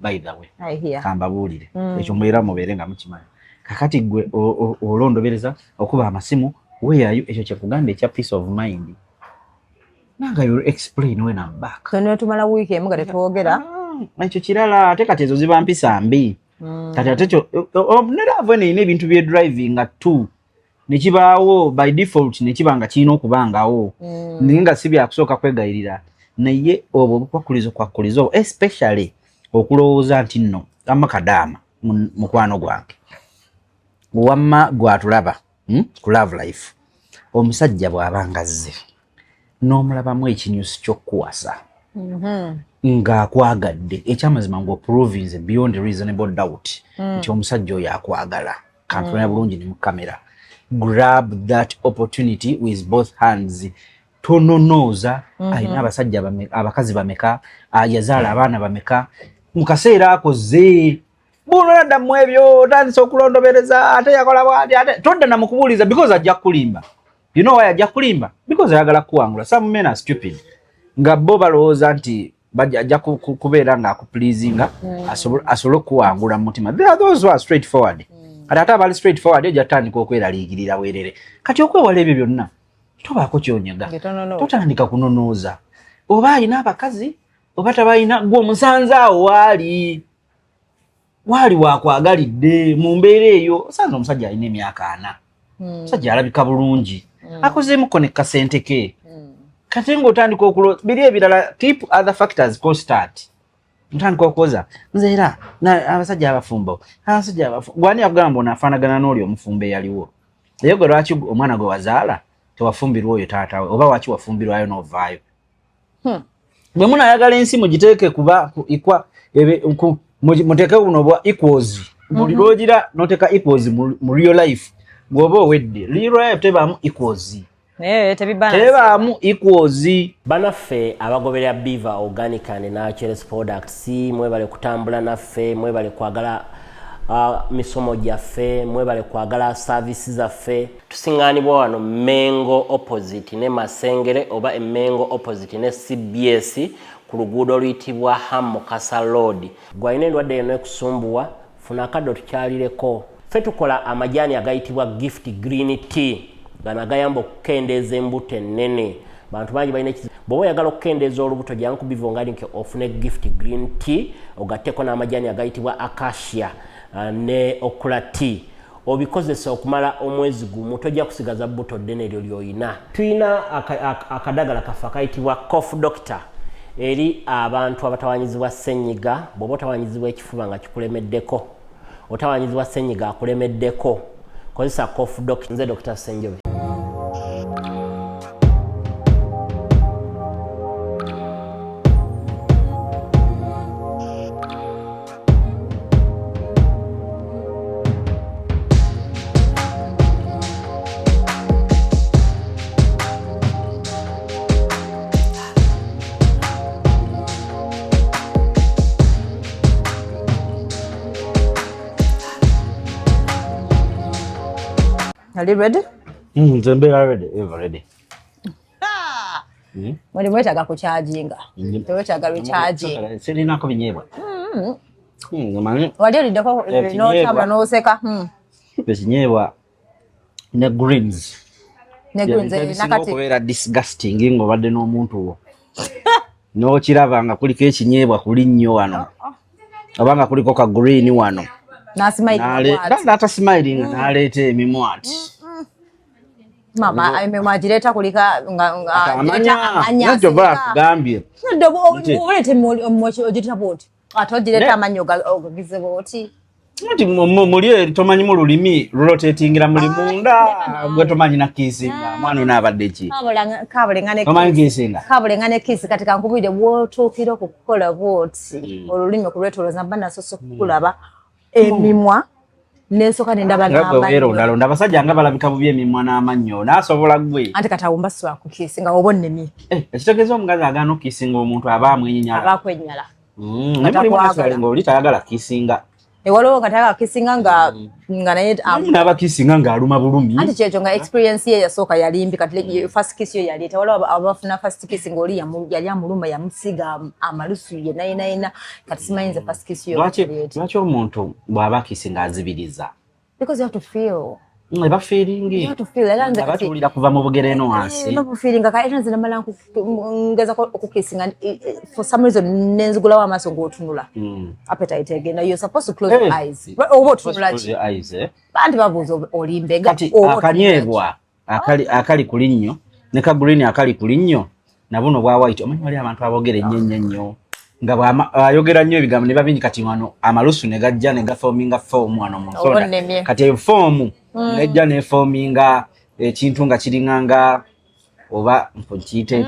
by the way kamba bulire ekyo mwera mubere nga mukimanyi kakati gwe olondobereza okuba amasimu weyayo ekyo kyekugamba ekya peace of mind nanga you explain when I'm back so tumala week emuga tetwogera ekyo kirala ate kati ezo ziba mpisa mbi kati ate ekyo neravu ne ebintu bye driving nga 2 nekibaawo by default nekibanga kirina okubangawo ninga si byakusooka kwegayirira naye obwo bukwakulizo especially okulowooza nti nno amakadaama mukwano gwange wamma gwatulaba ku love life omusajja bw'abanga azze n'omulabamu ekinyusi ky'okkuwasa ng'akwagadde ekyamazima ng'oprovinze beyond reasonable doubt nti omusajja oyo akwagala kantunula bulungi ne mu kamera grab that opportunity with both hands tononooza alina abasajja abakazi bameka yazaala abaana bameka mu kaseera akoze bunadda mu ebyo otandise okulondobereza ate yakola bwati ate todda na mukubuuliza because ajja kulimba you know why ajja kulimba because ayagala kuwangula some men are stupid nga bo balowooza nti ajja kubeera nga akupleasinga asobole okuwangula mu mutima there are those who are straightforward ate abali straightforward ejja tandika okweraliikirira weerere kati okwewala ebyo byonna tobaako kyonyega totandika kunonooza oba alina abakazi oba tabalina gwe omusanze awo waali wakwagalidde mu mbeera eyo osanze omusajja alina emyaka 4 omusajja alabika bulungi akozeemuko ne kasente ke kati ng'otandika biri ebirala keep other factors constant ntandika okukoza nze era abasajja abafumbo gwani akugamba onaafaanagana n'oli omufumbo eyaliwo naye gwe lwaki omwana gwe wazaala tewafumbirwa oyo taatawe oba waki wafumbirwayo n'ovaayo bwe munaayagala ensi mugiteeke kuba muteeke buno bwa equals buli lwogira noteeka equals mu real life gwoba owedde real life tebaamu equals tebaamu equals banaffe abagoberera Biva Organic and Natural Products mwebale kutambula naffe mwebale kwagala misomo gyaffe mwebale kwagala services zaffe tusingaanibwa wano Mengo opposite ne Masengere oba Mengo opposite ne CBS ku luguudo oluyitibwa Hamukasa Road gwalina endwadde eno ekusumbuwa funa akaddo tukyalireko ffe tukola amajaani agayitibwa gift green tea gano agayamba okukendeeza embuto ennene bantu bangi balina bw'oba oyagala okukendeeza olubuto jangu ku Biva Organic ofune gift green tea ogatteko n'amajaani agayitibwa acacia ne okula tea obikozesa okumala omwezi gumu tojja kusigaza buto ddene eryo ly'oyina tulina akadagala kaffe akayitibwa cough doctor eri abantu abatawanyizibwa ssenyiga bw'oba otawanyizibwa ekifuba nga kikulemeddeko otawanyizibwa ssenyiga akulemeddeko kozesa cough doctor nze Dr. Senjobe Are you ready? Ready. Ever ready. Mwali mwetaga kucharginga. Twetaga recharging. Sirina ko binyebwa. Wali olidako no tabla no seka. Binyebwa ne greens. Nakati kubera disgusting ngo badde n'omuntu wo. No kirabanga kuliko ekinyebwa kuli nnyo wano. Abanga kuliko ka green wano. Na smile. Data smiling naleta emimwati. Mama amemwajireta kulika amanya nacho ba kugambye ndobo olete mochi ojita boti atojireta amanyo ogize boti nti muli tomanyi mu lulimi rotatingira muli munda gwe tomanyi na kisinga mwana n'abadde ki kabulengane kisi katika nkubide wotukira okukola boti olulimi kulwetoloza mbana soso kulaba emimwa nesoka ndaba n'abantu ndabasajja nga balabika bubi emimwa n'amannyo nasobola gwe ante katawumba swa kukisinga obonne mi ekitegeeza omugazi agaana kisinga omuntu aba amwenyinyala aba kwennyala nemuli mwasale ng'oli tayagala kisinga waliwo nga taka kisinga nga naye n'abakisinga ng'aluma bulumi anti kyekyo nga experience ye yasooka yalimbi kati first kiss yo yali tewaliwo abafuna first kiss ng'oli yali amuluma yamusiga amalusu ye nayinayina kati simanyize first kiss yo lwaki omuntu bw'aba kisinga azibiriza because you have to feel bafiringi batuwulira kuva mu bugere eno wansi nobufiringa kaera nze namala ngezako okukisinga for some reason nenzigulawo amaaso ng'otunula appetite egenda you're supposed to close your eyes oba otunula ki banti babuuza olimbe kati akanyeebwa akali ku linnyo ne kagurini akali ku linnyo nabuno bwa white omanyi wali abantu aboogera ennyo nga ayogera nnyo ebigambo ne babingi kati wano amalusu ne gajja ne gafoominga foomu wano mu nsoda kati efoomu nejja nefoominga ekintu nga kiringanga oba nkiyite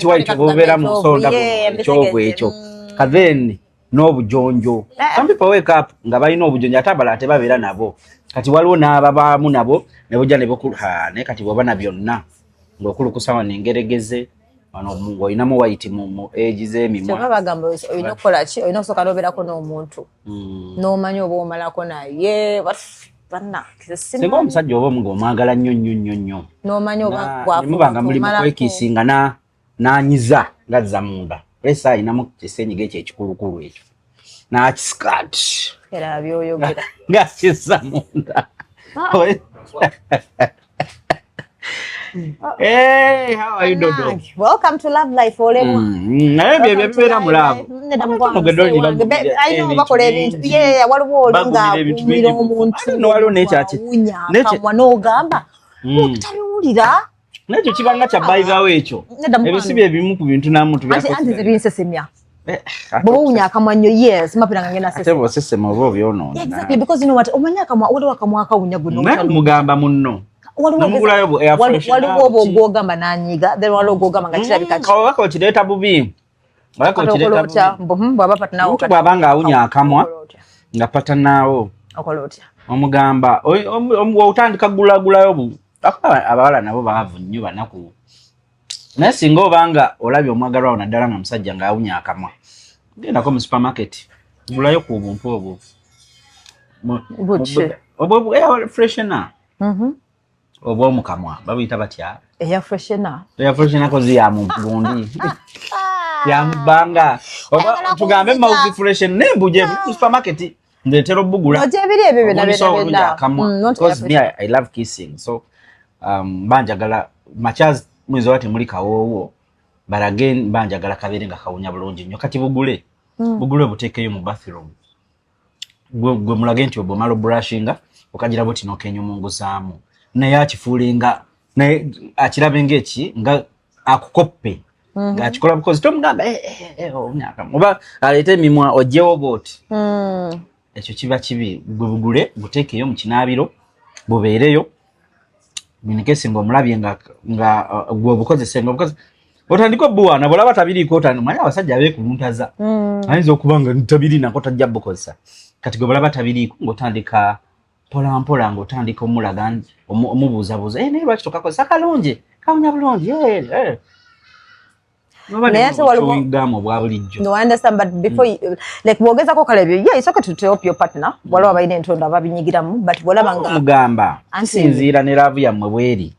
white obubeera mu nsonda ekyovu ekyo katheni n'obujonjo some people wake up nga balina obujonjo ate abalala tebabeera nabo kati waliwo n'ababaamu nabo ne bujja ne bukula naye kati bw'oba na byonna ng'okulukusa wano engeregeze wano ng'olinamu white mu egi z'emimwa kyova bagamba olina okukola ki olina okusooka n'obeerako n'omuntu n'omanya oba omalako naye singa omusajja oba ng'omwagala nnyo n'omanya oba mubanga muli mu kwekiisinga n'anyiza ngazza munda olesa ayinamu kisenyiga ekyo ekikulukulu ekyo n'akisikaati era byoyogera ng'akizza munda Hey, how are you doing? Welcome to Love Life olemo. Naye bye bibeera mu love. I know bakola ebintu. Yeah, waliwo olinga umira omuntu. No waliwo n'ekyaki. Kamwa n'ogamba. Utabiwulira. N'ekyo kibanga kya by the way ekyo. Ebisi bye bimu ku bintu n'amuntu byako. Anti zibinsesemya. Bwunya akamwa nnyo yes mapira ngena sese. Atebo sese mabo byono. Exactly because you know what omanya akamwa waliwo akamwa akawunya guno. Mugamba munno. Waliwo ogwogamba n'anyiga then waliwo ogwogamba nga kirabika ki waka okireeta bubi bw'aba patanaawo bw'aba ng'awunya akamwa nga patanaawo okola otya omugamba otandika gulagulayo abawala nabo baavu nnyo banaku naye singa obanga olabye omwagalwa awo naddala nga musajja ng'awunya akamwa gendako mu supermarket gulayo ku buntu obwo obwo freshena obo mukamwa babuyita batya eya freshena ko ziya mu gundi ya mbanga oba tugambe mauzi freshen nembuje mu supermarket ndetero bugula ojebiri ebebe na because me I love kissing so banjagala machaz mwizo wate muri kawowo but again banjagala kabere nga kawunya bulungi nnyo kati bugule butekeyo mu bathroom gwe mulagenti obo malo brushinga okagira boti nokenyo munguzaamu naye akifuulinga naye akirabe ng'eki nga akukoppe ng'akikola bukozi tomugamba omyaka oba aleete emimwa ogyewo booti ekyo kiba kibi gwe bugule buteekeyo mu kinaabiro bubeereyo minikesi ng'omulabye nga gwe obukozese ng'obukoze otandika obbuwaana bw'olaba tabiriiko manya abasajja abeekuluntaza ayinza okuba nga tabiri nako tajja bukozesa kati gwe bw'olaba tabiriiko ng'otandika mpola ng'otandika omulaga omubuuzabuuza naye lwaki tokakozesa kalungi kawunya bulungi nobanegamu obwa bulijjo no I understand but before like bwogezako kale ebyo yeah it's okay to help your partner bw'olaba balina entondo ababinyigiramu but bw'olaba nga mugamba kisinziira ne laavu yammwe bweri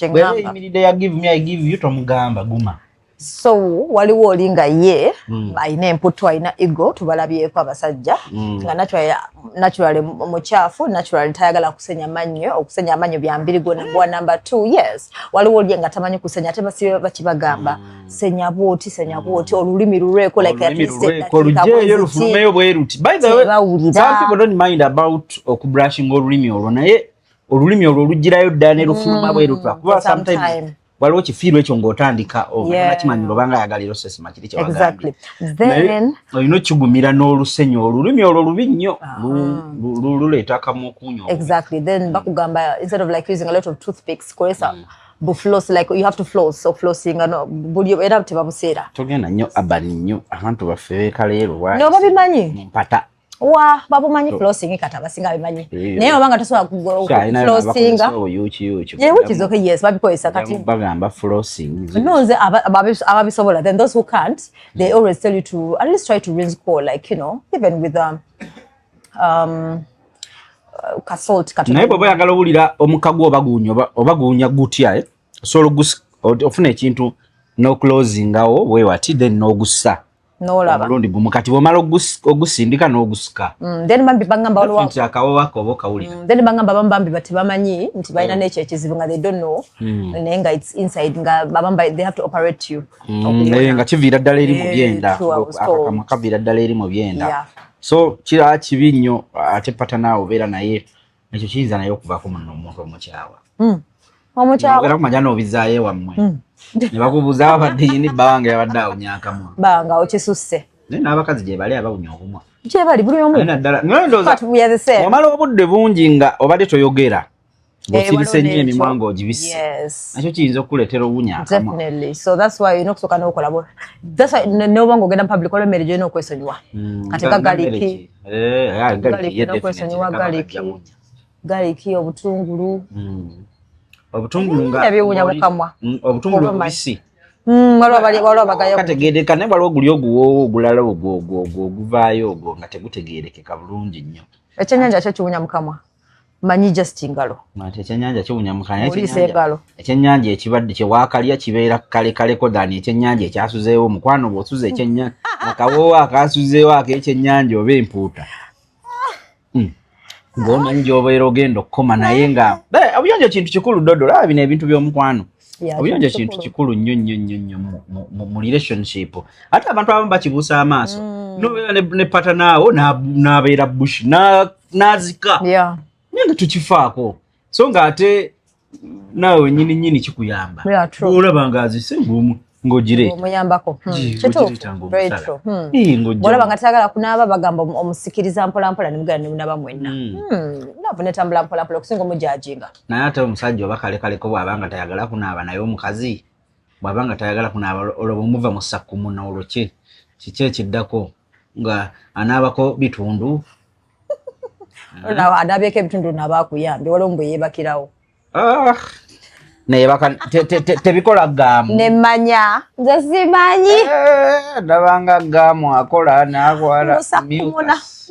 eyimiridde ya give me I give you tomugamba guma so waliwo olinga ye ayina emputu ayina ego tubalabyeko abasajja nga naturally mukyafu naturally tayagala kusenya amanyo byambiri gona bwa number 2 yes waliwo oli nga tamanyi kusenya ate basibe bakibagamba senya bwoti olulimi lulweko like at least olujeyo lufumeyo bweruti by the way some people don't mind about okubrushing olulimi olwo naye olulimi olwo olugirayo ddala ne lufuluma bwerutu kuba sometimes waliwo kifiirwa ekyo ng'otandika nakimanyi lwobanga ayagalira osesima kiri exactly then olina okigumira n'olusenyu olulimi olwo lubi nnyo luleeta akamu okuunya exactly then bakugamba instead of like using a lot of toothpicks kolesa bufloss like you have to floss so flossing buli era tebabuseera togenda nnyo abani nnyo abantu baffe beekaleero no babimanyi mpata babumanyi flossing kata basinga bimanyi naye obanga tosobola flossing which is okay yes babikozesa kati bagamba flossing nonze ababisobola then those who can't they always tell you to at least try to rinse cold like you know even with kasalt katono naye bw'oba oyagala owulira omukago obaguunya gutya osobola ofuna ekintu n'oclosingawo bwewati then n'ogussa n'olaba omulundi gumu kati bw'omala ogusindika n'ogusika then bambi bagamba waliwo nti akawowo ako oba okawulira then bagamba bambi batebamanyi nti balina n'ekyo ekizibu nga they don't know naye nga it's inside nga babamba they have to operate you nga kiviira ddala eri mu byenda akakamwa kaviira ddala eri mu byenda so kiraba kibi nnyo ate pata naawe obeera naye ekyo kiyinza naye okuvaako muno omuntu omukyawa ogera kumanya n'obizaayo ewammwe ne bakubuuza abadde yini bba wange yabadde awunya akamwa banga okisusse naye n'abakazi gye bali abawunya obumwa gye bali buli omu omala obudde bungi nga obadde toyogera ng'osirise nnyo emimwa ng'ogibisse nakyo kiyinza okukuleetera obunya akamwa so that's why olina okusooka n'okola that's why n'oba ng'ogenda mu public olwa emmere gyolina okwesonyiwa kati nga galiki galiki obutungulu ebyewunya mukamwa obutungulu obubisi waliwo abagayo kategeereka naye waliwo oguli oguwoowo ogulala oguvaayo ogwo nga tegutegeerekeka bulungi nnyo ekyennyanja kyo kiwunya mukamwa manyi just ngalo ate ekyennyanja kiwunya mukamwa engalo ekyennyanja ekibadde kyewaakalya kibeera kalekaleko dani ekyennyanja ekyasuzeewo mukwano bw'osuza ekyennyanja akawoowo akasuzeewo ak'ekyennyanja oba empuuta ng'omanyi gy'obeera ogenda okukoma naye nga obuyonjo kintu kikulu dodo laba bino ebintu by'omukwano obuyonjo kintu kikulu nnyo mu relationship ate abantu abamu bakibuusa amaaso nobeera ne pata naawo n'abeera bush n'azika naye nga tukifaako so ng'ate naawe nyini kikuyamba olaba ng'azise ng'ogire omuyambako olaba nga tayagala kunaaba bagamba omusikiriza mpolampola nemugala nemunaba mwenna naavu netambula mpolampola okusinga omujajinga naye ate omusajja oba kalekaleko bw'abanga tayagala kunaaba naye omukazi bw'abanga tayagala kunaaba olwo omuva mu sakkumu n'olwo kiki ekiddako nga anaabako bitundu anabyeko ebitundu nabaakuyambye waliwo mbwe yeebakirawo neyebaka tebikola gaamu nemanya nze simanyi ndabanga gaamu akola nakwala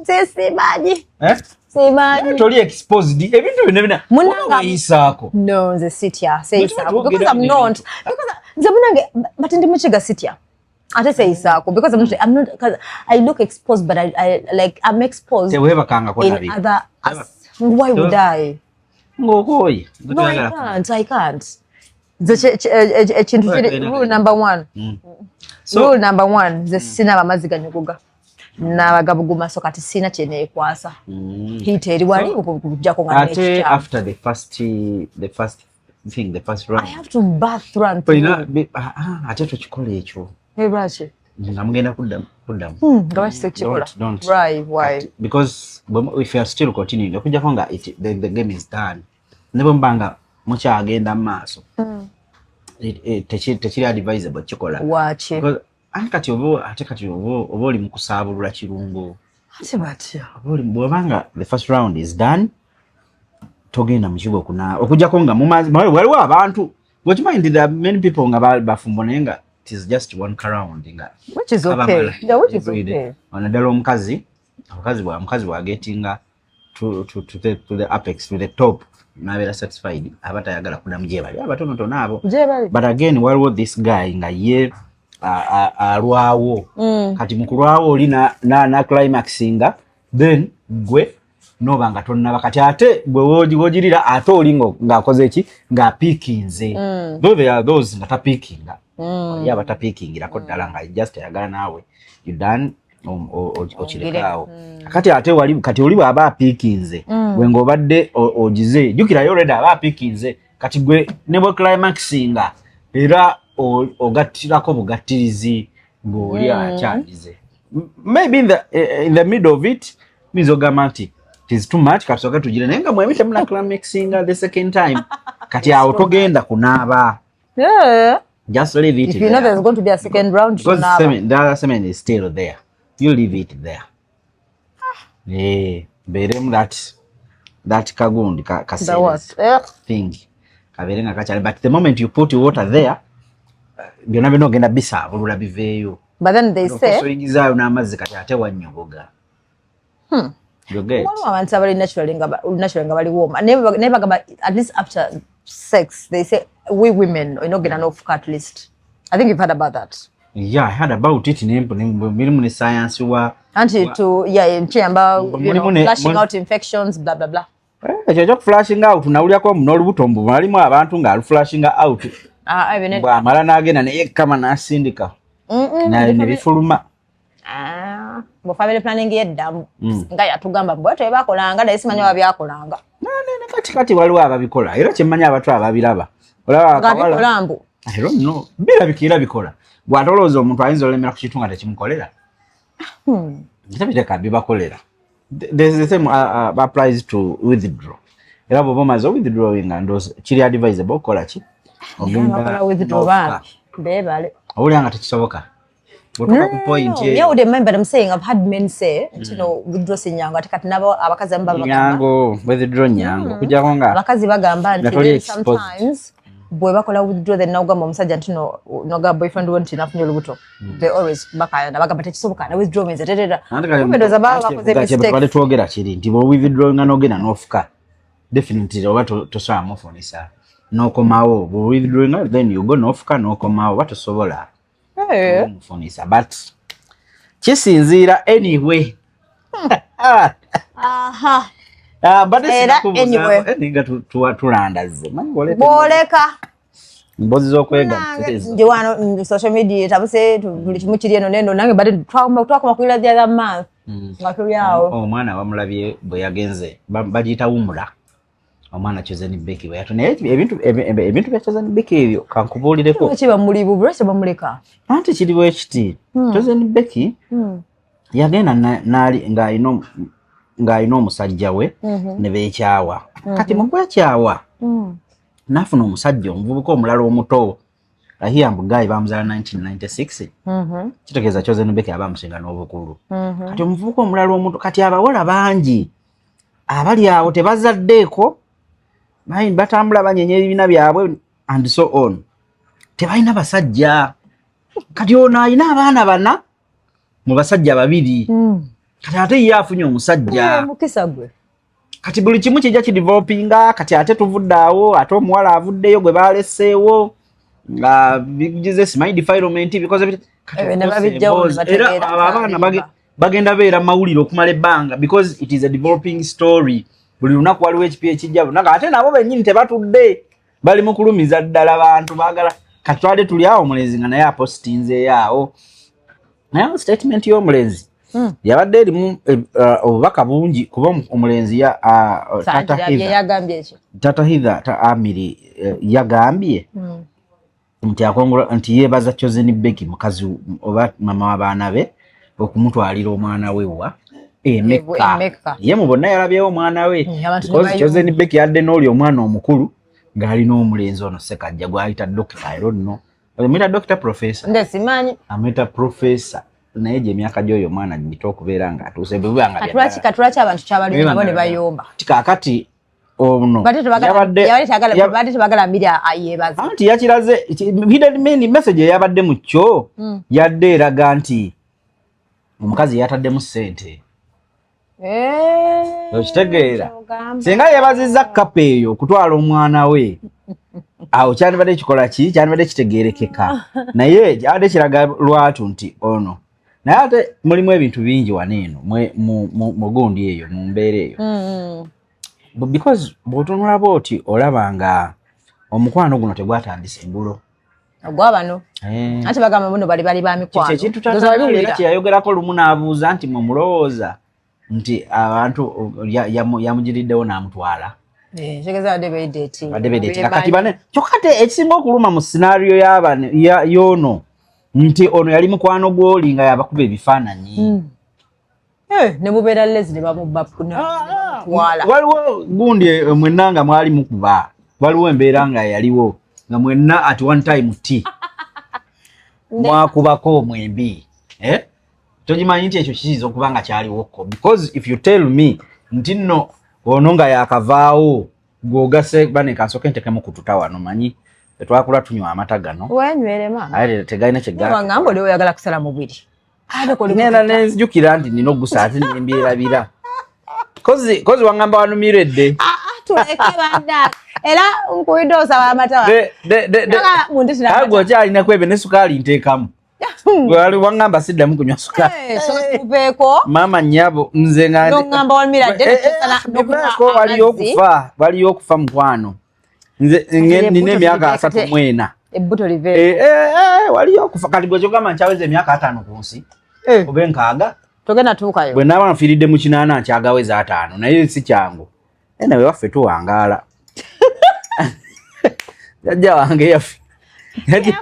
nze simanyi toli exposed ebintu bino munayisaako no nze sitya seyisaako because I'm not because nze munange but ndi mukiga sitya ate seyisaako because I'm not because I look exposed but I like I'm exposed tewebakangako in other why would I ngokoye no I can't ekintu kiri rule number one rule number one ze sina bamazi ganyuguga n'abagabuguma so kati sina kyeneekwasa hita eri wali okujjako nga ate after the first round I have to bath run ate tokikola ekyo lwaki nga mugenda kuddamu nga bakiteekikola why because if you are still continuing okujjako nga the game is done ne bwe mubanga mukyagenda mu maaso tekiri advisable kikola waki kati oba oli mu kusaabulula kirungo ate batya bw'obanga the first round is done togenda mu kigo okujjako nga waliwo abantu wekimanyi nti there are many people nga bafumbo naye nga it is just one round nga which is okay naddala omukazi bw'agetinga to the apex to the top n'abeera satisfied aba tayagala kuddamu gye bali abatonotono abo but again waliwo this guy nga ye alwawo kati mu kulwawo oli na climaxinga then gwe noba nga tonnaba kati ate gwe wogirira ate oli ng'akoze eki ng'apiikinze those nga tapiikinga ye aba tapiikingirako ddala nga just ayagala naawe you done okirekaawo kati ate kati oli bw'aba apiikinze gwe ng'obadde ogize jjukirayo olwedde aba apiikinze kati gwe ne bwe climaxinga era ogattirako bugattirizi ng'oli akyalize maybe in the middle of it muyinza ogamba nti it is too much kati soka tugire naye nga mwemi temuna climaxinga the second time kati awo togenda kunaaba just leave it if you know there's going to be a second round because the other semen is still there. You leave it there. Berem that kagundi series thing. Kaberenga kachale. But the moment you put water there, byonna bino ogenda bisaabulula biveeyo. But then they say so igizayo n'amazzi kati ate wannyogoga. You get. Waliwo abantu abali naturally nga bali warm. Never gaba at least after sex they say we women we not get enough at least. I think you've heard about that. Yeah, I heard about it in science wa to flashing out infections blah blah blah. Ekyo flashing out nawulyako n'olubuto mbu walimu abantu nga flashing out. Bw'amala n'agenda naye kama n'asindika. Ne bifuluma. Mu family planning yedda nga yatugamba bwetyo ebakolanga naye simanyi babyakolanga. Kati waliwo ababikola era kyemmanyi abantu ababiraba. Olaba I don't know. Birabikira bikola. Bw'atolooza omuntu ayinza olemera ku kintu nga tekimukolera. Kitabireka bibakolera. The same applies to withdraw. Era bw'oba omaze withdrawing and kiri advisable okukola ki? Ogenda withdraw bebale. Owulira nga tekisoboka. Yeah, would remember I'm saying I've had men say, you know, withdraw sinyango kati nabo abakazi mbaba nyango withdraw nyango kujako nga abakazi bagamba nti sometimes bwe bakola withdraw then now gamba omusajja nti no boyfriend won't enough nyo lubuto they always bakaya nabagamba tekisoboka na withdraw means tetera kumbedoza baba bakoze mistake bale twogera kiri nti bo withdraw nga nogena nofuka definitely oba tosaba mofonisa nokomawo bo withdraw then you go nofuka nokomawo batosobola mofonisa but kisinzira anyway but anyway ninga tulandaze boleka mbozi zokwega nje wano social media tabuse buli kimu kiri eno nendo nange bade twakoma kuila the other month ngakuri yawo omwana bamulabye bwe yagenze bagita wumula omwana Chozeni Becky we yatone ebintu bya Chozeni Becky ebyo kankubulireko kiba muri bubrese bamuleka anti kiri bwe kiti Chozeni Becky yagenda nali nga ino omusajja we ne beekyawa kati mu kwekyawa nafuna omusajja omuvubuka omulala omuto Rahia Mbugai bamuzala 1996 kitegeeza Chozeni Becky abamusinga n'obukulu kati omuvubuka omulala omuto kati abawala bangi abali awo tebazaddeeko batambula banyenye ebibina byabwe and so on tebalina basajja kati ono alina abaana bana mu basajja babiri kati ate ye afunye omusajja mukisa gwe kati buli kimu kijja kidevelopinga kati ate tuvuddaawo ate omuwala avuddeyo gwe baleseewo nga bigize smile defilement because era abaana bagenda beera mawulire okumala ebbanga because it is a developing story buli lunaku waliwo ekipi ekijja naga ate nabo bennyini tebatudde bali mu kulumiza ddala bantu baagala kati twali tuli awo omulenzi nga naye apostinze yaawo naye statement y'omulenzi yabadde erimu obubaka bungi kuba omulenzi Tata Hitha Amiri yagambye nti yeebaza Chozeni Becky mukazi oba mama w'abaana be okumutwalira omwana we wa Emeka ye mubonna yalabyewo omwana we because Chozeni Becky yadde n'oli omwana omukulu ng'alina omulenzi ono Ssekajja gw'ayita Dr. I don't know ameta Dr. Professor ndesimanyi ameta Professor naye gye emyaka gy'oyo omwana gito okubeera nga atuuse bwebanga katulaki abantu kyabali nabo ne bayomba kakati ono yabadde tebagala mbiri ayebaza anti yakiraze hidden message yabadde mu kyo yadde eraga nti omukazi yataddemu ssente okitegeera singa yeebazizza kkapa eyo okutwala omwana we awo kyandibadde kikola ki kyandibadde kitegeerekeka naye kyabadde kiraga lwatu nti ono naye ate mulimu ebintu bingi waneeno mu gundi eyo mu mbeera eyo because bw'otunula bw'oti olaba nga omukwano guno tegwatandise eggulo ogwabano ate bagamba buno bali ba mikwano ekintu kyayogerako lumu n'abuuza nti mumulowooza nti abantu yamugiriddewo n'amutwala kati bane kyokka ate ekisinga okuluma mu scenario y'ono nti ono yali mukwano gw'oli nga yabakuba ebifaananyi ne bubeera lezi ne bamutwala waliwo gundi mwenna nga mwali mukuba waliwo embeera nga yaliwo nga mwenna at one time ti mwakubako mwembi togimanyi nti ekyo kiyinza okuba nga kyaliwoko because if you tell me nti nno ono nga yakavaawo gwogase bane kansooke ntekemu kututa wano manyi twakula tunywa amata gano wenywere mama aye tegalina kyegamba oli oyagala kusala mubiri nena nenzijukira nti nina ogusa ate nembyerabira kozi wangamba wanumiredde tuleke banda era nkuido sawa amatawa agwo kyalina kwebe ne sukali nteekamu wali wangamba siddamu kunywa sukali sokubeeko mama nyabo nze ngamba walmiradde waliyo okufa mukwano nze nina emyaka 34 ebbuto live waliyo okufa kati gwe kyogamba nkyaweza emyaka 5 ku nsi oba enkaaga togenda tuukayo bwe naaba nfiiridde mu 8 nkyagaweza 5 naye si kyangu nawe waffe tuwangaala jajja wange yaffe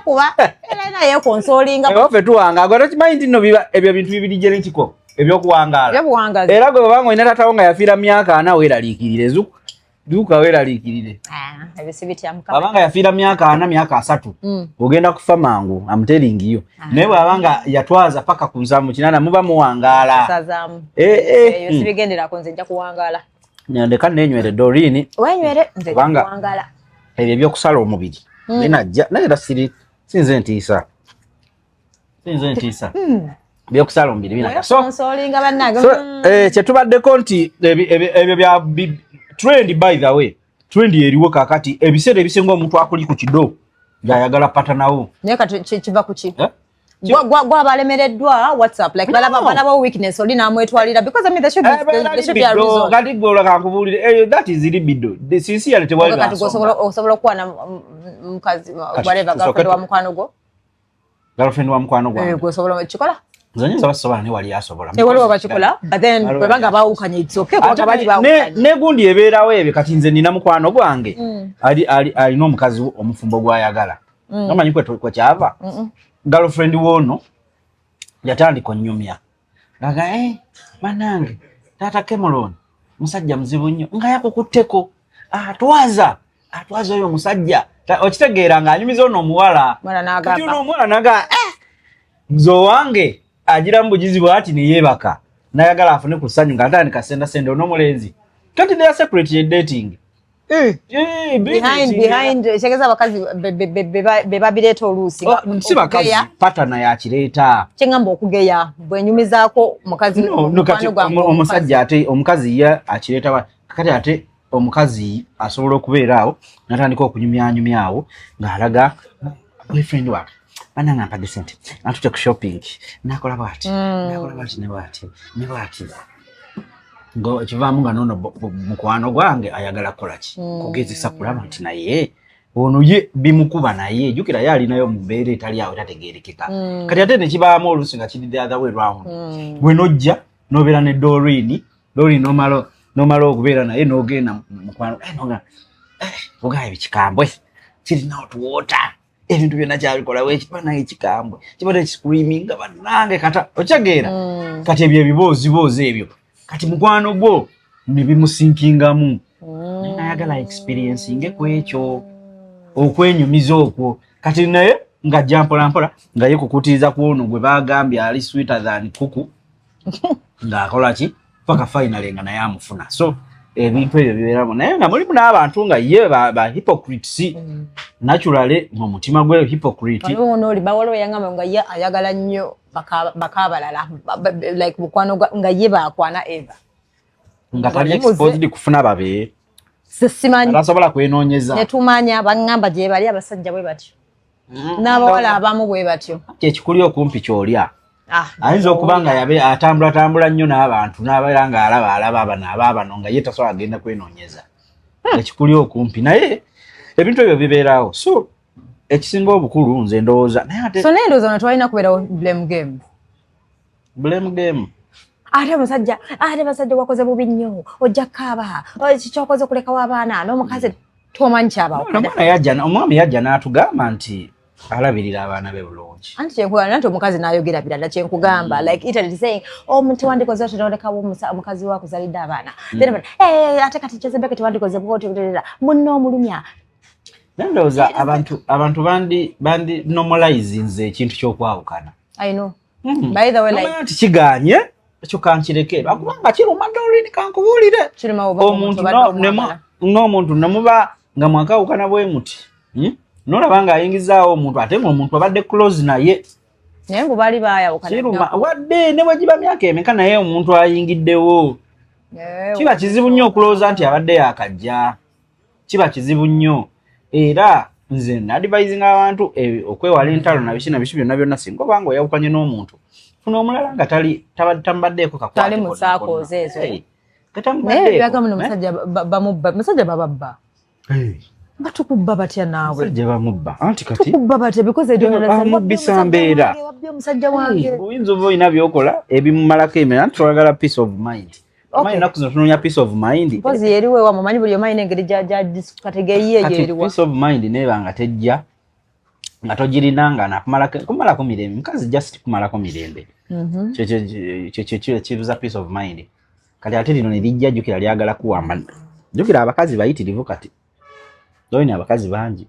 kuba era naye konsolinga waffe tuwangaala gwe tokimanyi nti nno ebyo bintu bibiri genetikiko ebyokuwangaala era gwe babanga olina tatawo nga yafiira myaka 4 weeraliikirire zuuka weeraliikirire abanga yafiira myaka 4 myaka 3 ogenda kufa mangu amuteringiyo naye bwabanga yatwaza paka ku 7 muba muwangaala sibigenderako nze nja kuwangaala ndeka nenywere Doreen wenywere nze kuwangaala ebyo ebyokusala omubiri binajja naye era sinze ntiisa byokusala omubiri binajja konsolinga bannange kyetubaddeko nti ebyo bya trend by the way trend eriwo kakati ebiseera ebisinga omuntu akuli ku kido yayagala patanawo naye kati kiva ku ki gwa balemereddwa WhatsApp like balaba weakness oli namwetwalira because I mean there should be a reason kati gwola kankubulire that is libido the sincere tewali kati osobola okuwa na mukazi whatever girlfriend wa mukwano gwa gwe osobola kikola zanyiza basobola ne wali asobola waliwo bakikola but then bwebanga baawukanye it's okay kuba bali baawukanye ne gundi ebeerawo ebyo kati nze nina mukwano gwange alina omukazi omufumbo gwayagala nomanyi kwe kyava girlfriend wono yatandika onnyumya ngaga manange taata Cameron musajja muzibu nnyo nga yakukutteko atwaza oyo omusajja okitegeera ng'anyumiza ono omuwala kati ono omuwala naga zo wange agira mu bugizi bw'ati ne yeebaka nayagala afune ku ssanyu ng'atandika sendasenda onomulenzi kati they are separate dating behind chegeza abakazi bebabireeta oluusi si bakazi patana yakireeta kyengamba okugeya bwenyumizaako mukazi omusajja ate omukazi ye akireeta kati ate omukazi asobola okubeera awo natandika okunyumyanyumyawo ng'alaga boyfriend wake bananga mpadde sente natute ku shopping nakola bwati ne bwati ngo kivaamu nga nono mukwano gwange ayagala kolaki kugezesa kulaba nti naye ono ye bimukuba naye jukira ye alinayo mu mbeera etali awo tategeerekeka kati ate nekibaamu oluusi nga kiri the other way round bwe nojja nobeera ne Doreen nomala okubeera naye nogenda mukwano ogaa ebikikambwe kirinawo tuwoota ebintu byonna kyabikola wekibanaye ekikambwe kibadde kiscreaminga bannange kata okyageera kati ebyo ebiboozi ebyo kati mukwano gwo ne bimusinkingamu nayagala experiencing ku ekyo okwenyumiza okwo kati naye ng'ajja mpolampola nga ye kukutiriza ku ono gwe baagambye ali sweeter than kuku ng'akola ki paka finally nga naye amufuna so ebintu ebyo bibeeramu naye nga mulimu n'abantu nga ye ba hypocrites naturally ng'omutima gwe hypocrite oli bawolo yangamba nga ye ayagala nnyo bakabalala like mukwano nga ye baakwana eva nga tali exposed kufuna babe simanyi asobola kwenoonyeza netumanya bangamba gye bali abasajja bwe batyo n'abawala abamu bwe batyo kyekikuli okumpi kyolya ayinza okuba nga yabe atambula nnyo n'abantu n'abeera nga alaba abano nga ye tasobola agenda kwenoonyeza ekikuli okumpi naye ebintu ebyo bibeerawo so ekisinga obukulu nze ndowooza so naye ndowooza ono twalina kubeerawo blame game ate basajja wakoze bubi nnyo ojja kaaba kikyokoze okulekawo abaana n'omukazi tomanyi kyabawo omwami yajja n'atugamba nti alabirira abaana be bulungi anti kyenkugamba nti omukazi n'ayogera birala kyenkugamba like Italy saying omuntu wandikoze otolekawo omukazi wa kuzalidde abaana ate kati kyezebeke tewandikoze bwototerera munno omulumya ndowooza abantu bandi normalizinze ekintu ky'okwawukana I know by the way like nti kiganye ekyo kankireke akubanga kiruma Doreen kankubuulire n'omuntu nemuba nga mwakawukana bwe muti nolaba nga ayingizaawo omuntu ate ng'omuntu abadde close naye naye ngo baali baayawukana kiruma wadde ne bwe giba myaka emeka naye omuntu ayingiddewo kiba kizibu nnyo okulowooza nti abadde yakajja, kiba kizibu nnyo era nze nadvising abantu okwewala entalo na biki byonna byonna singa obanga oyawukanye n'omuntu funa omulala nga tambaddeeko kakwate tali musaakoze ezo naye byagamu musajja bababba batukubba batya naawe musajja bamubba anti kati tukubba batya because bamubbisa mbeera musajja wange oyinza oba olina byokola ebimumalako emera nti twagala peace of mind Omanyi naku zino tunoonya peace of mind. Mpozi eriwe wa mumanyi buli omanyi engeri kategeye eriwa. Peace of mind neba nga tejja nga togirinanga nakumalako mirembe. Mukazi just kumalako mirembe. Kibuza peace of mind. Kati ate lino ne lijja jjukira lyagala kuwamba. Jjukira abakazi bayitirivu kati. Doyina abakazi bangi.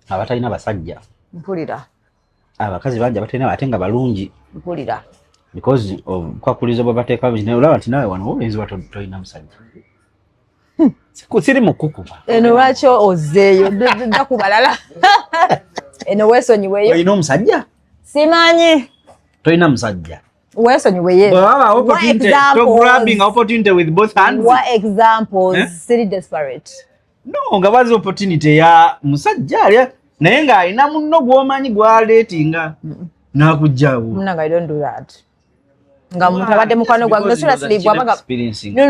Abatalina basajja. Mpulira. Abakazi bangi abatalina batenga balungi. Mpulira. Because of kwakuliza babateeka bino olaba nti nawe wano oyinza batolina musajja. Siri mukukuba. Eno lwakyo ozeeyo ndakubalala. Eno weesonyiweyo. Olina omusajja? Simanyi. Tolina musajja. Weesonyiweyo. Bwaba grabbing opportunity with both hands. What examples? Siri desperate. No, nga bazi opportunity ya musajja naye nga alina munno gw'omanyi gwaleetinga n'akujjawo. Munanga, I don't do that. No,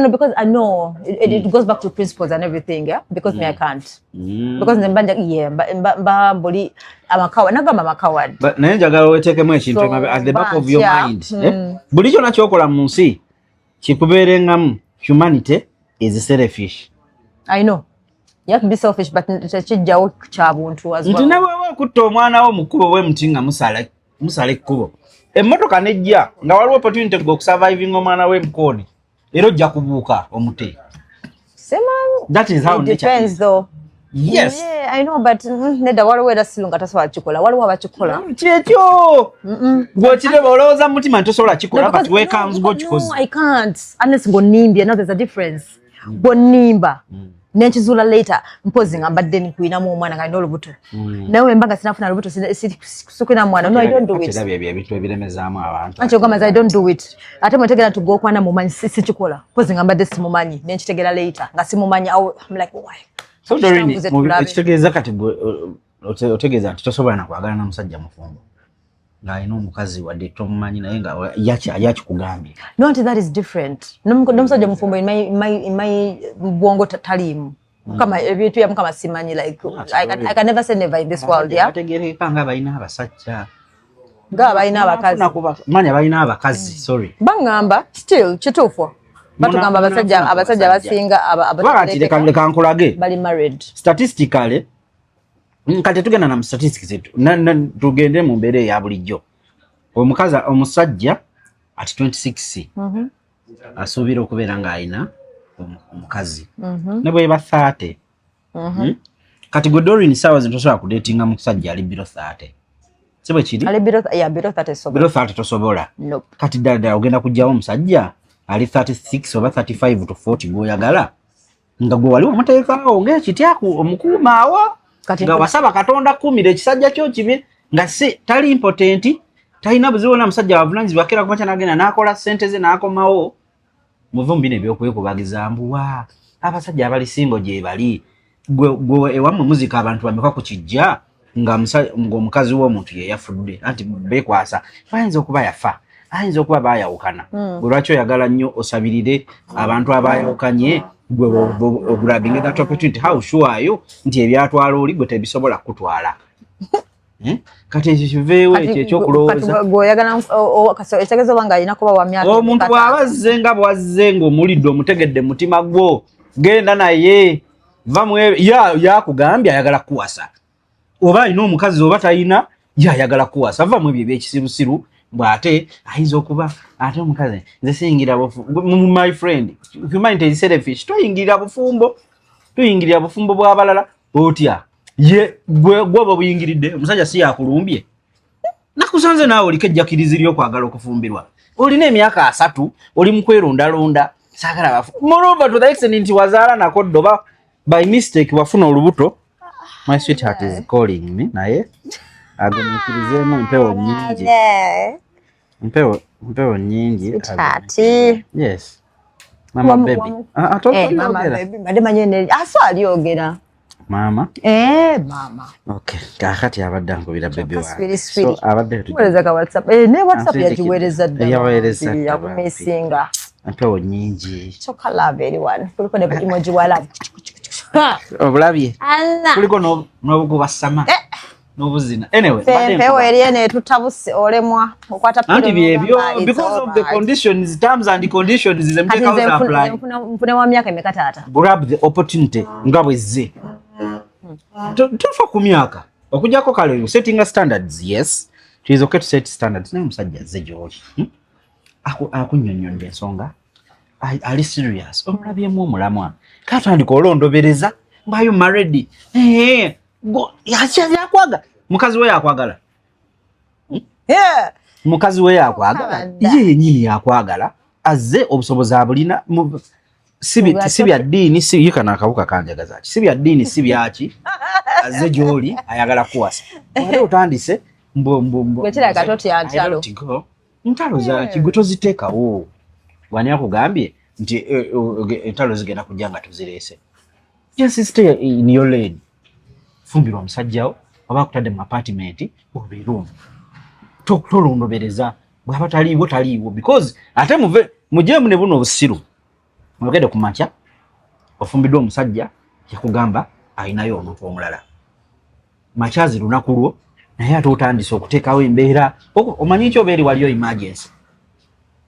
because I know it goes back to principles and everything, yeah. Because me I can't. Because but naye njagala weteekemu ekintu at the back of your mind. Buli kyonna ky'okola mu nsi kikubeerengamu humanity is selfish. I know. You have to be selfish, but tekijjawo kya buntu as well. Nti nawe okutta omwana wo mu kkubo bwe muti nga musala ekkubo. Emmotoka nejja nga waliwo opportunity g'okusurviving omwana w'emukoni era ojja kubuuka omute. That is how it depends though. Yes. Yeah, I know, but nedda waliwo era silunga tasobola kikola. Waliwo abakikola. Kyekyo. Gw'okireba olowooza mu mutima tosobola kikola but where comes gw'okikoze. No, I can't. Unless ng'onimbye. Now there's a difference. Ng'onimba. Nenchizula later mpozi nga mbadde nkuinamu omwana nga n'olubuto. Nawe mbanga sinafuna olubuto sikuina mwana. No, I don't do it. Ebintu ebiremezaamu abantu. Anti ogamba I don't do it. Ate mwetegera tugokwana mumanyi sikikola. Mpozi nga mbadde simumanyi nenkitegera later nga simumanyi. I'm like why? So Doreen, ekitegeeza kati otegeeza nti tosobola na kwagala na musajja mufumbo. Nga alina omukazi wadde tomumanyi naye nga yakikugambye. No, auntie, that is different. N'omusajja mufumbo in my bwongo taliimu. Kama ebintu byamu kama simanyi like I can never say never in this world, yeah. Ategeereka nga balina abasajja. Nga balina abakazi. Manya balina abakazi, sorry. Bangamba still kituufu. Batugamba abasajja basinga abateeka nkulage. Bali married. Statistically kati tugenda na statistics zetu. Tugende mu mbeera ya bulijjo. Omusajja at 26 asuubira okubeera nga alina omukazi. Ne bweba 30. Kati gwe Doreen saawa zino tosobola kudeetinga musajja ali below 30. Si bwe kiri? Ali below 30 sobola. Below 30 tosobola. Nope. Kati ddala ogenda kujjawo omusajja ali 36 oba 35 to 40 gw'oyagala nga gwe wali wamuteekaawo ng'ekityaku omukuumaawo nga wasaba Katonda kumira ekisajja kyo kibi nga tali important talina buzibu na musajja wavunanyizibwa kera kumakya n'agenda n'akola ssente ze n'akomawo muvumbi n'ebyokwekubagiza mbuwa abasajja abali singo gye bali gwe ewammwe muzika abantu bameka ku kijja ng'omukazi w'omuntu ye yafudde anti beekwasa bayinza okuba yafa ayinza okuba baayawukana gwe lwaki oyagala nnyo osabirire abantu abaayawukanye gwe grabbing that opportunity. How sure are you nti ebyatwala oli gwe tebisobola kutwala? Kati ekyo kiveewo ekyokulowooza gweoyagala ekitegeeza oba nga alina kuba wa myaka omuntu bw'abazze nga bwazze ng'omulidde omutegedde mutima gwo genda naye vamu yakugambye ayagala kuwasa oba alina omukazi oba talina ayagala kuwasa vamu ebyo ebyekisirusiru bw'ate ayinza okuba ate omukazi nze siyingira my friend humanity is selfish tuyingirira bufumbo bw'abalala otya ye gwoba buyingiridde omusajja si yakulumbye nakusanze naawe oliko ejjakirizi ly'okwagala okufumbirwa olina emyaka 3 oli mu kwerondalonda saagala bafu moreover to the extent nti wazaala nako ddoba by mistake wafuna olubuto. My sweetheart is calling me naye agumiikirizeemu empewo nyingi. Mpewo nyingi. Sweetheart. Yes. Mama baby. Mama baby. Bade manyene aso aliogera. Mama. Mama. Okay. Kakati abadde nkubira baby wange. So abadde tuweleza ka WhatsApp. Ne WhatsApp yajiweleza dda. Yaweereza ya kumesinga. Mpewo nyingi. Choka love everyone. Kuliko ne emoji wa love. Obulabye. Allah. Kuliko n'obukuba sama. N'obuzina. Anyway, mpewo eriene tutabuse olemwa okwata pilo. Anti byebyo because of the conditions, terms and conditions zemteka out apply. Mfune wa myaka emeka tata. Grab the opportunity nga bwezze. Tufa ku myaka. Okujjako kale setting standards, yes. It is okay to set standards. Naye musajja azze gy'oli. Akunnyonnyonda ensonga. Ali serious. Omulabyemu omulamwa. Katandika olondobereza. Mbayo married. Yakwaga. Mukazi we yakwagala. Mukazi we yakwagala. Ye yennyini yakwagala. Azze obusobozi abulina. Si bya ddiini, si yekana akawuka kanjagaza ki. Si bya ddiini, si byaki. Azze gy'oli ayagala kuwasa. Wali otandise Wetera katoti ya ntalo. Ntalo zaki gwe toziteekawo. Wani akugambye nti entalo zigenda kujja nga tuzireese. Just stay in your lane. Fumbirwa omusajjawo oba akutadde mu apartment obeerumu. Tolondobereza bw'aba taliiwo because ate mujemu ne buno obusiru. Mugende ku makya ofumbiddwa omusajja yakugamba ayinayo omuntu omulala. Makyazi lunaku lwo naye ate otandise okuteekawo embeera. Omanyi nti obeeri waliyo emergency.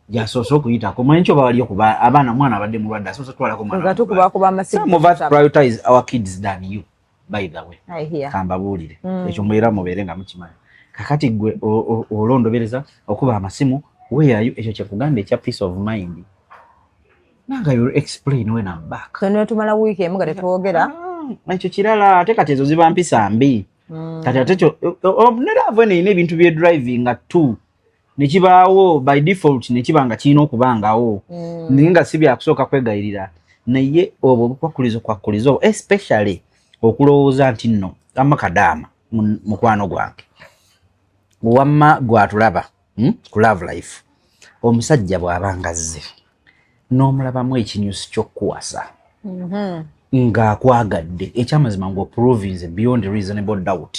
Jasoose okuyitako. Omanyi nti oba waliyo kuba abaana mwana abadde mulwadde asoose twalako mwana. Some of us prioritize our kids than you. By the way. Kambabuulire. Ekyo mubeera mubeere nga mukimanyi. Kakati gwe olondobereza okuba amasimu weeyayo ekyo kyekugamba ekya peace of mind. Nanga you explain when I'm back. Kano tumala week emu nga tetwogera. Ekyo kirala ate kati ezo ziba mpisa mbi. Kati ate kyo neraava ene ebintu bye driving nga tu. Ne kibaawo by default ne kiba nga kirina okubangawo. Nga si byakusooka kwegayirira. Naye obwo bukwakulizo especially okulowooza nti nno amakadaama mukwano gwange. Wamma gwatulaba ku love life. Omusajja bw'abanga azze. N'omulabamu ekinyusi ky'okkuwasa. Ng'akwagadde. Ekyamazima ng'oproving beyond reasonable doubt.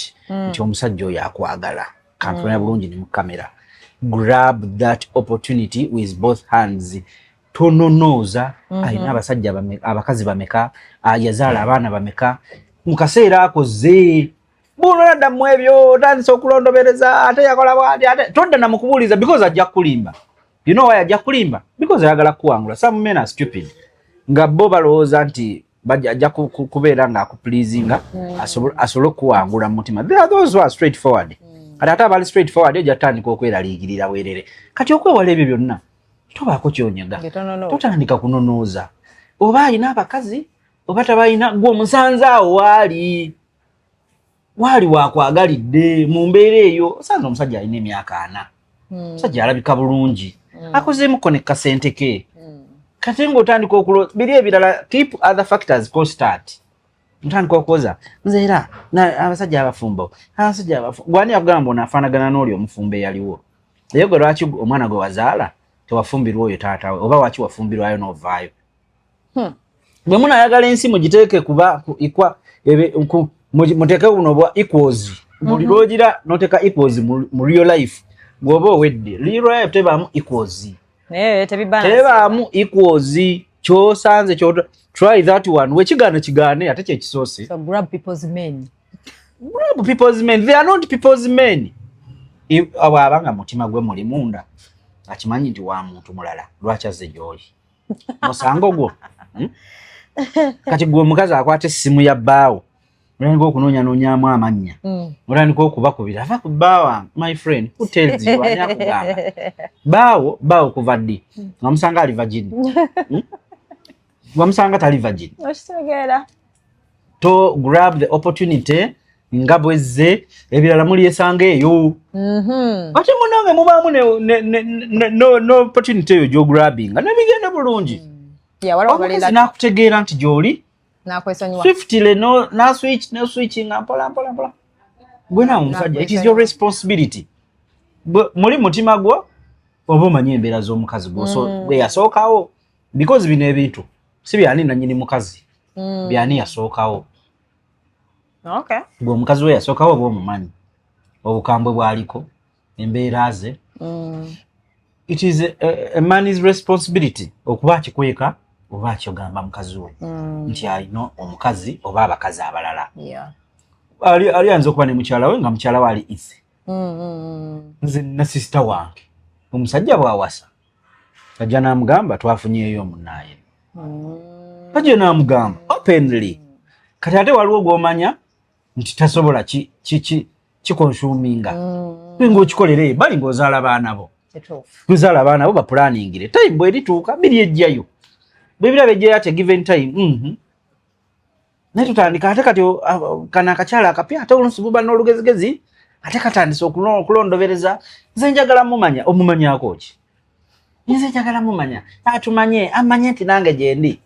Nti omusajja oyo akwagala. Kanfuna bulungi ne mu kamera. Grab that opportunity with both hands. Tononooza. Alina abasajja abakazi bameka. Yazaala abaana bameka. Mukaseera akoze. Buno nadda mu ebyo otandise okulondobereza ate yakola bwati ate todda na mukubuuliza because ajja kulimba. You know why ajja kulimba? Because ayagala kuwangula. Some men are stupid. Nga bo balowooza nti ajja kubeera nga akupleasinga asobole kuwangula mu mutima. There are those who are straightforward. Kati ate abali straightforward ejja tandika okweraliikirira weerere. Kati okwewala ebyo byonna tobaako kyonyega. Totandika kunonooza. Oba alina abakazi oba tabalina gwe omusanze awo waali wakwagalidde mu mbeera eyo. Osanze omusajja alina emyaka 4. Omusajja alabika bulungi. Akozeemuko ne kasente ke. Kati ng'otandika biri ebirala keep other factors constant. Ntandika okukoza nze era abasajja abafumbo. Gwani akugamba onaafaanagana n'oli omufumbo eyaliwo. Naye gwe lwaki omwana gwe wazaala tewafumbirwa oyo taata we oba waki wafumbirwayo n'ovaayo. Bwe munaayagala ensi mugiteeke kuba muteeke buno bwa equals. Buli lw'ogira n'oteeka equals mu real life. Gwoba owedde. Real life tebaamu equals. Tebaamu equals. Kyosanze kyoto. Try that one. Wekigaane ate kyekisoose. So grab people's men. Grab people's men. They are not people's men. Abanga mutima gwe muli munda. Akimanyi nti wa muntu mulala. Lwaki azze gy'oli. Musango gwo. Kati gwe omukazi akwata essimu ya bbaawo. Mulani okunoonya amannya. Mulani okubakubira. Ava ku bbaawo, my friend. Who tells you? Ani akugamba. Bbaawo kuva ddi. Wamusanga ali virgin. Wamusanga tali virgin. Okitegera. To grab the opportunity nga bwezze ebirala mulyesanga eyo. Ate munange mubaamu no opportunity eyo gy'ograbbing. Nga nebigenda bulungi. Omukazi n'akutegeera nti gy'oli. Swiftly no switching mpola. Gwe naawe omusajja, it is your responsibility. Muli mutima gwo oba omanyi embeera z'omukazi gwe yasookawo. because bino ebintu si byani nanyini mukazi byani yasookawo. Okay. Gwe omukazi we yasookawo oba omumanyi obukambwe bwaliko embeera ze. It is a man's responsibility okuba akikweka oba akyogamba mukazi we nti alina omukazi oba abakazi abalala. Ali ayinza okuba ne mukyala we nga mukyala we ali ise. Nze na sister wange omusajja bw'awasa ajja n'amugamba twafunyeeyo munnaye. Ajja n'amugamba openly kati ate waliwo gw'omanya nti tasobola kikonsuminga ng'okikolere bali ng'ozaala baana bo. Kuzaala abaana bo baplaningire time bwe lituuka biri ejjayo bwe biraba ejjayo ate given time. Naye tutandika ate kati kana akakyala akapya ate olusibuba n'olugezigezi ate katandise okulondobereza. Nze njagala mumanya omumanyako ki? Nze njagala mumanya atumanye amanye nti nange gyendi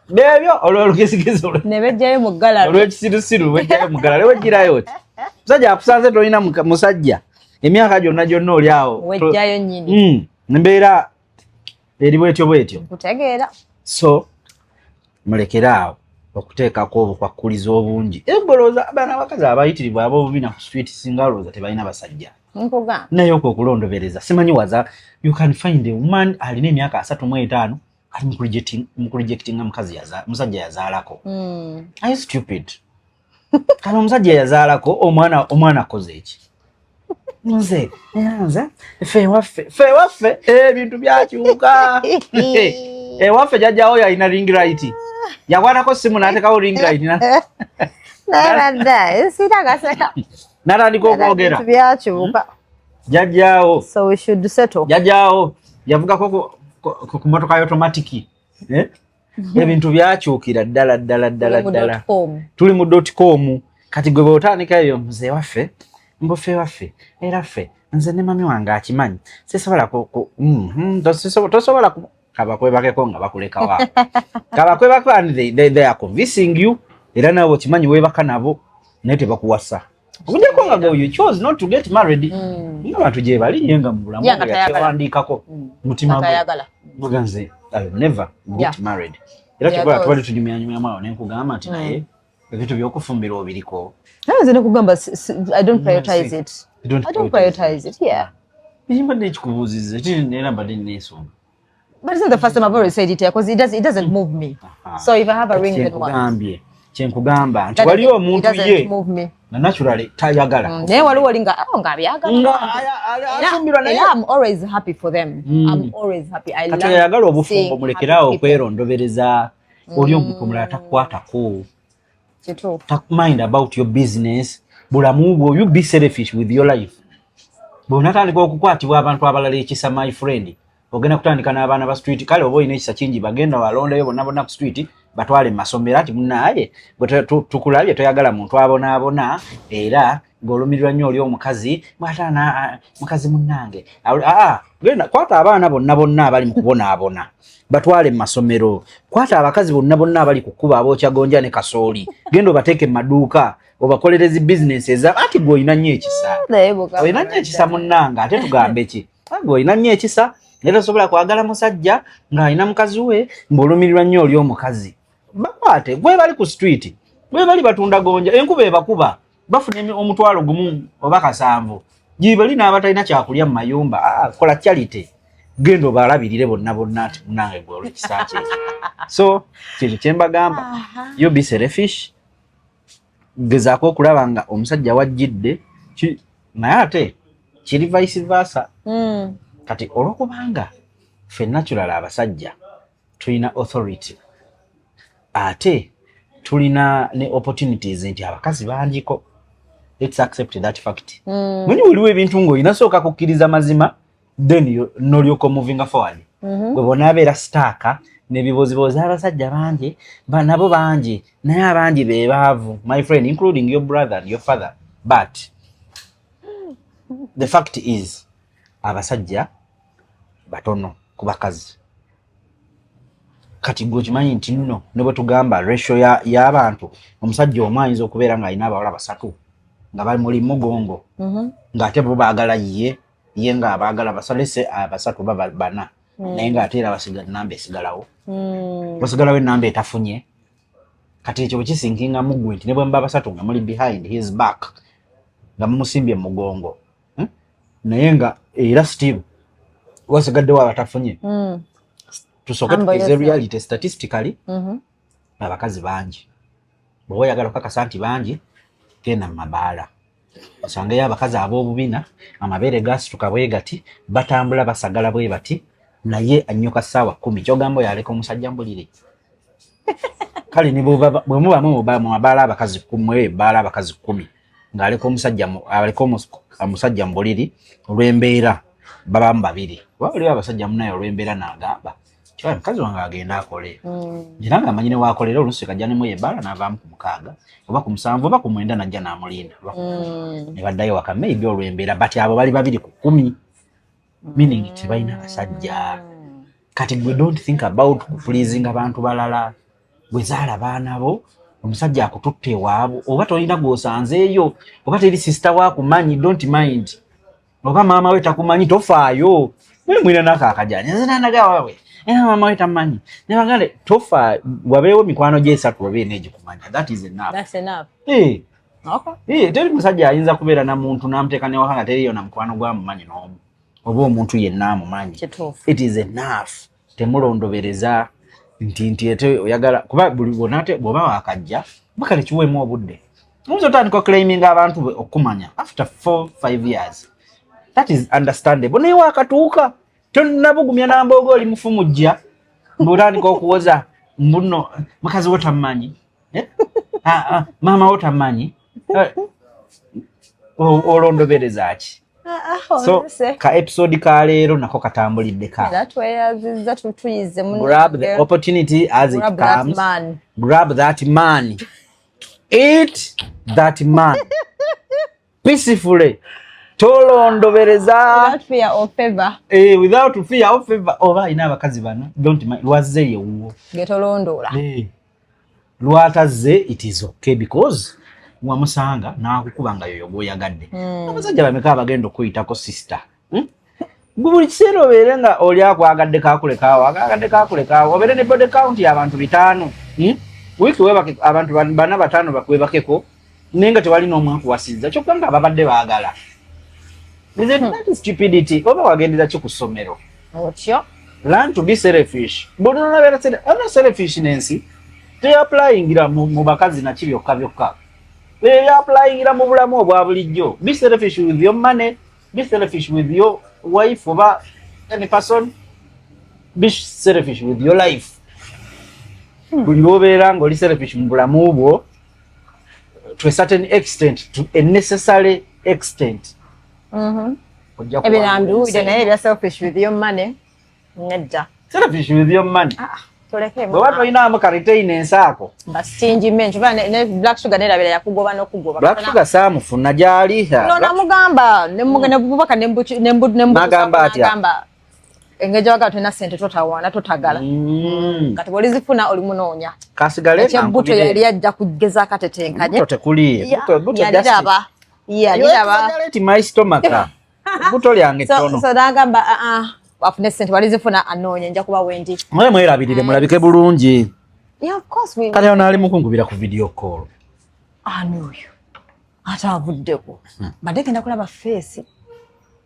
bebyo olwolugezigezi ne bejjayo mu galalo olw'ekisirusiru bwejjayo mu galalo wejjirayo ti musajja akusanze tolina musajja emyaka gyonna oli awo wejjayo nnyini. Mbeera eri bwetyo kutegeera. So mulekere awo okuteekako obukwakkulizo obungi. Ebolooza abaana abakazi abayitirivu ab'obubina ku street singa olowooza tebalina basajja. Naye okwo okulondobereza simanyi waza you can find a woman alina emyaka 35 ali mu kurejectinga musajja yazaalako. Are you stupid? Kano omusajja yazaalako omwana akoze eki? Nze ffe waffe ebintu byakyuka. Ewaffe jjajjawo yalina ring light yakwanako simu n'ateekawo ring light n'atandika okwogera jjajjaawo. So we should settle. Jjajjaawo yavugako ku motoka automatic. Ebintu byakyukira ddala. Tuli mu .com kati gwe bw'otandika eyo mzee waffe mbofe waffe era ffe nze ne mami wange akimanyi sisobola tosobola kabakwebakeko nga bakulekawa. Kabakwebako and they are convincing you era nabo okimanyi weebaka nabo naye tebakuwasa. Okugyako nga go you chose not to get married. Nga bantu gye bali yenga mu bulamu yawandiikako mutima gwe nze I'll never get married. Era kikola tubali tunyumyanyumyamu awo nenkugamba nti naye ebintu by'okufumbira obiriko. Nze nekugamba I don't prioritize it. I don't prioritize it. Yeah. Mbadde ekikubuuzizza era mbadde neesonga. But it's not the first time I've already said it here because it doesn't move me. So if I have a ring then what? Kyenkugamba nti waliwo omuntu ye na naturally tayagala. Naye waliwo linga abyagala. I'm always happy for them. I'm always happy. I love. Atayagala obufumbo mulekerawo okwerondobereza. Oli omuntu omulala takukwatako. Mind about your business. Bulamu bwo you be selfish with your life. Bw'onatandika okukwatibwa abantu abalala ekisa my friend. Ogenda kutandika n'abaana ba street kale oba olina ekisa kingi bagenda walondayo bonna ku street batwale masomero ati munaaye bwe tukulabye toyagala muntu abonaabona era ng'olumirirwa nnyo oli omukazi mwataana mukazi munnange genda kwata abaana bonna abali mu kubonaabona batwale mu masomero kwata abakazi bonna abali ku kkuba abookyagonja ne kasooli genda obateeke mu maduuka obakolerezi bizinesi eza ati gwe olina nnyo ekisa olina nnyo ekisa munnange ate tugambe ki gwe olina nnyo ekisa era osobola kwagala musajja ng'alina mukazi we ng'olumirirwa nnyo oli omukazi bakwate gwe bali ku street gwe bali batunda gonja enkuba ebakuba bafuna omutwalo gumu oba kasanvu gibali n'abatalina kyakulya mu mayumba kola charity genda obalabirire bonna ati munange gwe olw'ekisa kye. So kintu kye mbagamba you be selfish gezaako okulaba nga omusajja wajjidde naye ate kiri vice versa. Kati olwokubanga ffe natural abasajja tulina authority ate tulina ne opportunities nti abakazi bangiko. Let's accept that fact. Mwenye waliwo ebintu ng'olina sooka kukkiriza mazima then n'olyoka moving forward. Bwe bonaabeera staaka n'ebibozibozi abasajja bangi nabo bangi naye abangi be baavu my friend including your brother and your father but the fact is abasajja batono ku bakazi. Kati gwe kimanyi nti nno ne bwe tugamba ratio y'abantu omusajja omu ayinza okubeera ng'alina abawala 3 nga bali muli mugongo ng'ate bo baagala ye ng'abaagala basalese 3 baba 4 naye ng'ate era namba esigalawo basigalawo enamba etafunye kati ekyo bwekisinkinga muggwe nti ne bwe muba basatu nga muli behind his back nga mumusimbye mu mugongo naye nga era still wasigaddewo abatafunye tusooke tukize reality statistically abakazi bangi bw'oba oyagala okakasa nti bangi genda mu mabaala osangeyo abakazi ab'obubina amabeere gasituka bwe gati batambula basagala bwe bati naye annyoka ssaawa 10 kyogamba oyo aleka omusajja mbulire kale ne bwe mubamu mu mabaala abakazi 10 baala abakazi 10 ng'aleka omusajja mbuliri olw'embeera babamu babiri waliwo abasajja munaye olw'embeera n'agamba kiwaye mukazi wange agenda akole era nga amanyi ne waakolera oluusi kajja nemu ebaala n'avaamu ku 6 oba ku 7 oba ku 9 najja n'amulinda ne baddayo waka maybe olw'embeera bati abo bali babiri ku 10 meaning tebalina basajja kati gwe don't think about kupleasing abantu balala bwe zaala baana bo omusajja akututte ewaabo oba tolina gw'osanzeeyo oba teri sister waakumanyi don't mind oba maama we takumanyi tofaayo mwina nakaakajani zinanagawawe maama we tamanyi nebagale tofa wabeewo mikwano gy'esatu oba ena egikumanya that is enough. That's enough. Teri musajja ayinza kubeera na muntu n'amuteeka newaka nga teriyo na mukwano gwamumanyi n'omu oba omuntu yenna amumanyi. It is enough. Temulondobereza nti ete oyagala kuba buli bonate bwoba wakajja bakale kiweemu obudde omuzo tandika claiming abantu okumanya after 4-5 years. That is understandable. Naye wakatuuka tonabugumya nambogo oli mufumujja mbutandika okuwoza mbuno mukazi wo tamanyi maama wo tamanyi olondobereza ki? So ka episode ka leero nako katambulidde ka. Grab the opportunity as it comes. Grab that man. Eat that man. Peacefully. Tolondobereza without fear or favor. Without fear or favor. Oba ina abakazi bano don't mind lwaze yewo getolondola lwataze it is okay because wamusanga nakukubanga yoyo goyagadde abasajja bameka abagenda okuyitako sister buli kiseera obeere nga oli akwagadde kakulekawo obeere ne body count y'abantu 5 wiiki webake abantu 4-5 bakwebakeko naye nga tewali n'omu akuwasizza kyokka nga babadde baagala. That is stupidity. Oba wagendera ki ku ssomero otyo learn to be selfish. Bonono bera said ana selfishness te applyingira mu bakazi na kibyokka byokka. They applyingira mu bulamu obwa bulijjo. Be selfish with your money, be selfish with your wife or any person. Be selfish with your life. Buli obeera ng'oli selfish mu bulamu bwo to a certain extent, to a necessary extent. Ebirambi naye ebya selfish with your money nedda. Selfish with your money. Toleke bwe watolinamu ka retainance ako bastingi menshi bana ne Black Sugar nerabira yakugoba n'okugoba. Black Sugar saamufuna gyali no namugamba nemugene bubaka nagamba engeja waga tuna sente totawana totagala kati bolizifuna oli munoonya kasigale ekyebuto yali ajja kugeza akatetenkanye buto tekuli buto yaliraba eti my stomach buto lyange tono so nagamba afune sente walizifuna anoonye nja kuba wendi mwerabirire mulabike bulungi. Yeah, of course we kale ono ali mukungubira ku video call anoyo ata avuddeko badde genda kulaba face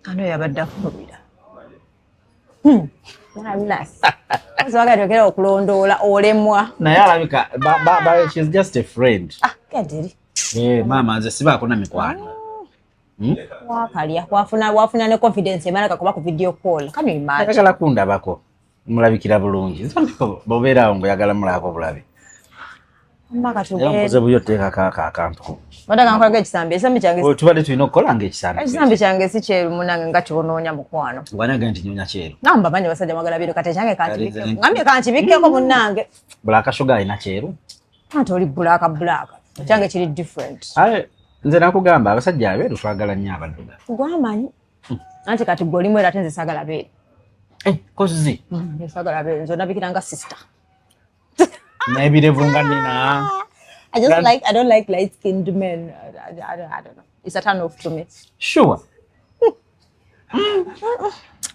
anoyo yabadde akubira Zwagayogera okulondoola olemwa. Naye alabika she's just a friend. Kadiri. Mama nze sibaako na mikwano. Wakalya wafuna ne confidence emalaka kuba ku video call. Can you imagine? Ayagala kundabako. Mulabikira bulungi. Bobeera ngo yagala mulako bulabi. Maka tugere. Yamuze buyo teeka akantu. Wadaga nkola ekisambi ekisambi kyange. Tubadde tulina okukola ng'ekisambi. Ekisambi kyange si kyeru munange nga kibonoonya mukwano. Wanaga nti nyonya kyeru. Namba banyi basajja magala biro kate kyange kantibikke. Ngambye kantibikkeko munange. Black Sugar alina kyeru. Ate oli black. Kyange kiri different. Nze nakugamba abasajja abeeru twagala nnyo abadduga. Gwamanyi. Anti kati gwe olimu era ate nze saagala beeru. Kozi. Saagala beeru nze ondabikira nga sister. N'ebirevu nga nina. I don't like light-skinned men. I don't know. It's a turn off to me. Sure.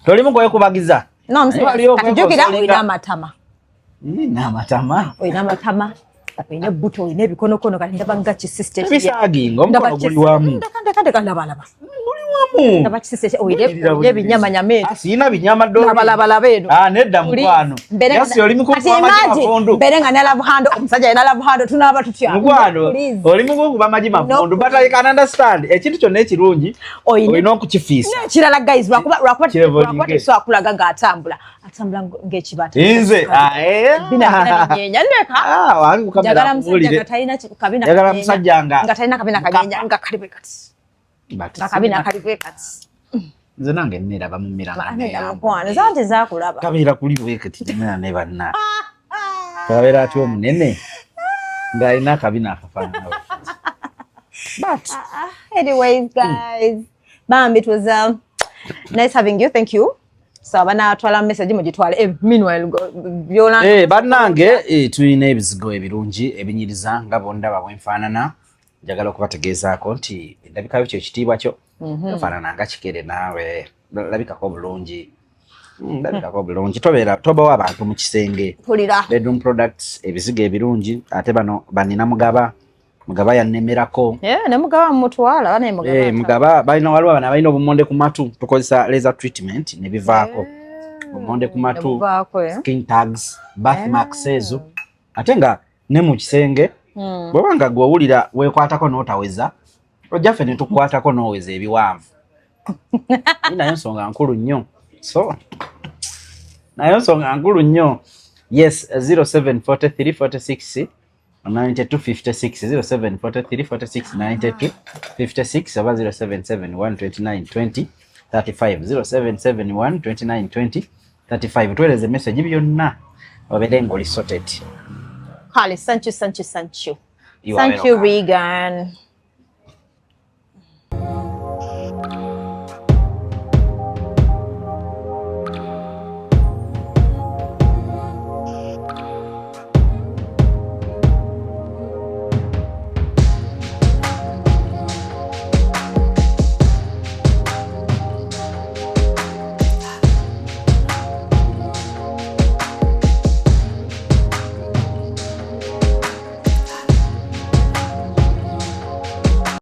Tolimu kwekubagiza. No, I'm saying katujukira oyina amatama. N'amatama. Oyina amatama. Oyina buto, oyina ebikonokono kati ndaba nga ki sister. Bisaginga omukono guli wamu. Kande laba. Guli wamu. Ndaba ki sister oyina binyama nyama. Asina binyama ddoli. Laba eno. Nedda mukwano. Yasi oli mukuba amaji mafondo. Mberenga ne love hand omusajja ina love hand tunaba tutya. Mukwano. Oli mukuba amaji mafondo but I can understand. Ekintu kyonna ekirungi oyina okukifiisa. Kirala guys lwakuba so akulaga ng'atambula ng'ekibata. Nze bina nyenya ndeka. Wangi kukamera mulire. Yagala musajja nga talina kabina kanyenya nga kalibe kati. Kabina kalibe kati. Nze nange nneraba mu miranga neyamukwano zanti zakulaba. Kabeera kuli bwekati temera ne banna. Kabeera ati omunene ng'alina akabina akafaanana. But anyways guys, Bambi, it was nice having you. Thank you. So abana twala message mugitwale meanwhile byola bannange tulina ebizigo ebirungi ebinyiriza nga bondaba bwenfaanana njagala okubategeezaako nti ndabika byo ekitiibwa kyo faanana nga kikere naawe labikako bulungi tobawo abantu mu kisenge bedroom products ebizigo ebirungi ate bano banina mugaba yannemerako ne mugaba mutwala mugaba balina waliwo abana balina obumonde ku matu tukozesa laser treatment ne bivaako obumonde ku matu skin tags birthmarks ezo ate nga ne mu kisenge bw'oba nga gw'owulira weekwatako n'otaweza ojjaffe ne tukwatako n'oweza ebiwanvu nayo nsonga nkulu nnyo yes 074346 9256 074346 9256 oba 07712920 35 07712920 35 tuweereze message byonna obeere ng'oli sorted. Kale, thank you. Thank you, Regan.